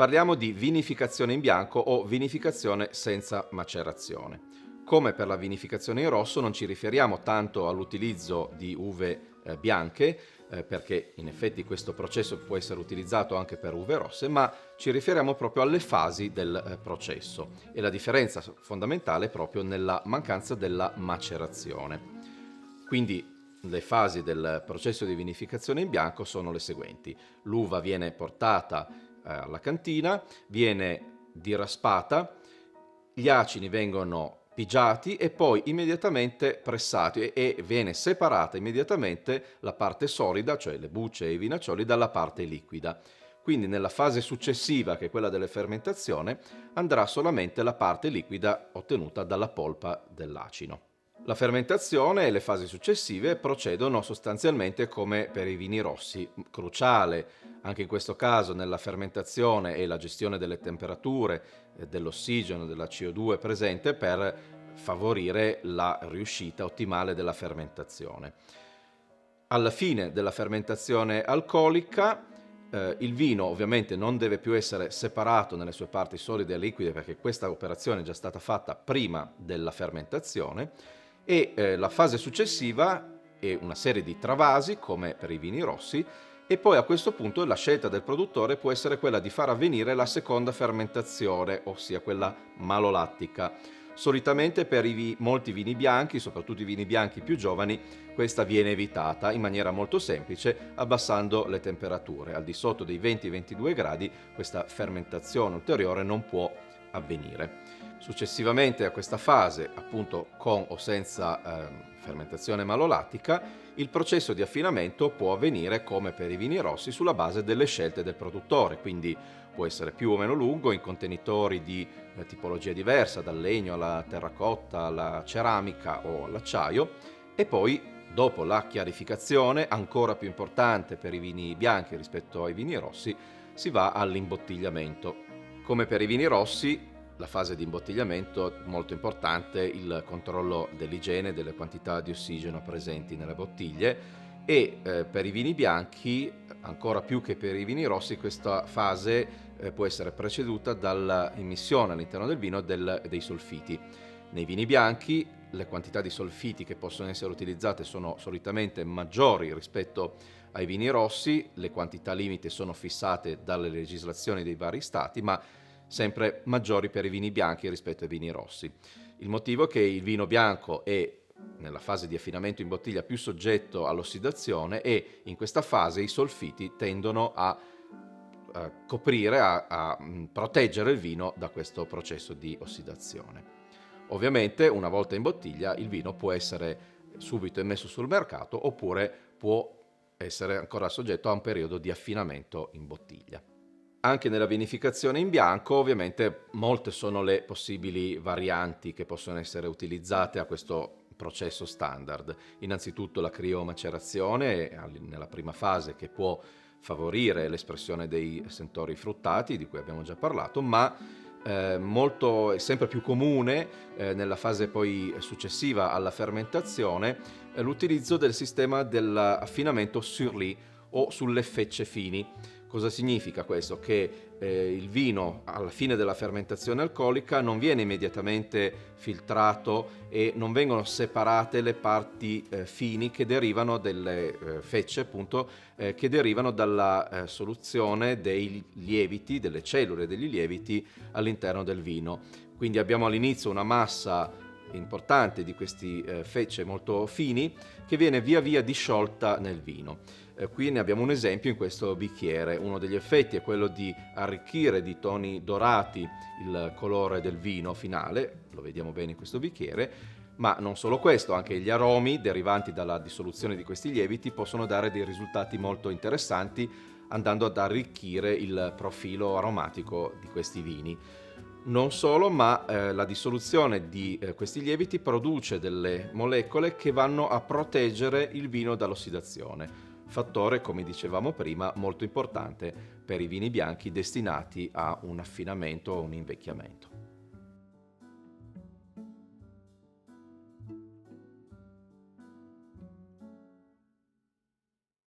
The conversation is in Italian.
Parliamo di vinificazione in bianco o vinificazione senza macerazione. Come per la vinificazione in rosso non ci riferiamo tanto all'utilizzo di uve bianche, perché in effetti questo processo può essere utilizzato anche per uve rosse, ma ci riferiamo proprio alle fasi del processo, e la differenza fondamentale è proprio nella mancanza della macerazione. Quindi le fasi del processo di vinificazione in bianco sono le seguenti: l'uva viene portata alla cantina, viene diraspata, gli acini vengono pigiati e poi immediatamente pressati, e viene separata immediatamente la parte solida, cioè le bucce e i vinaccioli, dalla parte liquida. Quindi nella fase successiva, che è quella della fermentazione, andrà solamente la parte liquida ottenuta dalla polpa dell'acino. La fermentazione e le fasi successive procedono sostanzialmente come per i vini rossi. Cruciale anche in questo caso nella fermentazione è la gestione delle temperature, dell'ossigeno, della CO2 presente per favorire la riuscita ottimale della fermentazione. Alla fine della fermentazione alcolica, il vino ovviamente non deve più essere separato nelle sue parti solide e liquide, perché questa operazione è già stata fatta prima della fermentazione, e la fase successiva è una serie di travasi come per i vini rossi, e poi a questo punto la scelta del produttore può essere quella di far avvenire la seconda fermentazione, ossia quella malolattica. Solitamente per molti vini bianchi, soprattutto i vini bianchi più giovani, questa viene evitata in maniera molto semplice, abbassando le temperature. Al di sotto dei 20-22 gradi questa fermentazione ulteriore non può avvenire. Successivamente a questa fase, appunto con o senza fermentazione malolattica, il processo di affinamento può avvenire come per i vini rossi sulla base delle scelte del produttore, quindi può essere più o meno lungo in contenitori di tipologia diversa, dal legno alla terracotta, alla ceramica o all'acciaio, e poi dopo la chiarificazione, ancora più importante per i vini bianchi rispetto ai vini rossi, si va all'imbottigliamento. Come per i vini rossi, la fase di imbottigliamento è molto importante, il controllo dell'igiene, delle quantità di ossigeno presenti nelle bottiglie, e per i vini bianchi, ancora più che per i vini rossi, questa fase può essere preceduta dall'immissione all'interno del vino dei solfiti. Nei vini bianchi le quantità di solfiti che possono essere utilizzate sono solitamente maggiori rispetto ai vini rossi, le quantità limite sono fissate dalle legislazioni dei vari stati, ma sempre maggiori per i vini bianchi rispetto ai vini rossi. Il motivo è che il vino bianco è nella fase di affinamento in bottiglia più soggetto all'ossidazione, e in questa fase i solfiti tendono a coprire, a proteggere il vino da questo processo di ossidazione. Ovviamente una volta in bottiglia il vino può essere subito immesso sul mercato, oppure può essere ancora soggetto a un periodo di affinamento in bottiglia. Anche nella vinificazione in bianco ovviamente molte sono le possibili varianti che possono essere utilizzate a questo processo standard. Innanzitutto la criomacerazione nella prima fase, che può favorire l'espressione dei sentori fruttati di cui abbiamo già parlato, ma molto, è sempre più comune nella fase poi successiva alla fermentazione l'utilizzo del sistema dell'affinamento sur lit o sulle fecce fini. Cosa significa questo? Che il vino alla fine della fermentazione alcolica non viene immediatamente filtrato e non vengono separate le parti fini che derivano delle fecce, appunto, che derivano dalla soluzione dei lieviti, delle cellule degli lieviti all'interno del vino. Quindi abbiamo all'inizio una massa importante di questi fecce molto fini che viene via via disciolta nel vino. Qui ne abbiamo un esempio in questo bicchiere. Uno degli effetti è quello di arricchire di toni dorati il colore del vino finale, lo vediamo bene in questo bicchiere, ma non solo questo, anche gli aromi derivanti dalla dissoluzione di questi lieviti possono dare dei risultati molto interessanti, andando ad arricchire il profilo aromatico di questi vini. Non solo, ma la dissoluzione di questi lieviti produce delle molecole che vanno a proteggere il vino dall'ossidazione. Fattore, come dicevamo prima, molto importante per i vini bianchi destinati a un affinamento o un invecchiamento.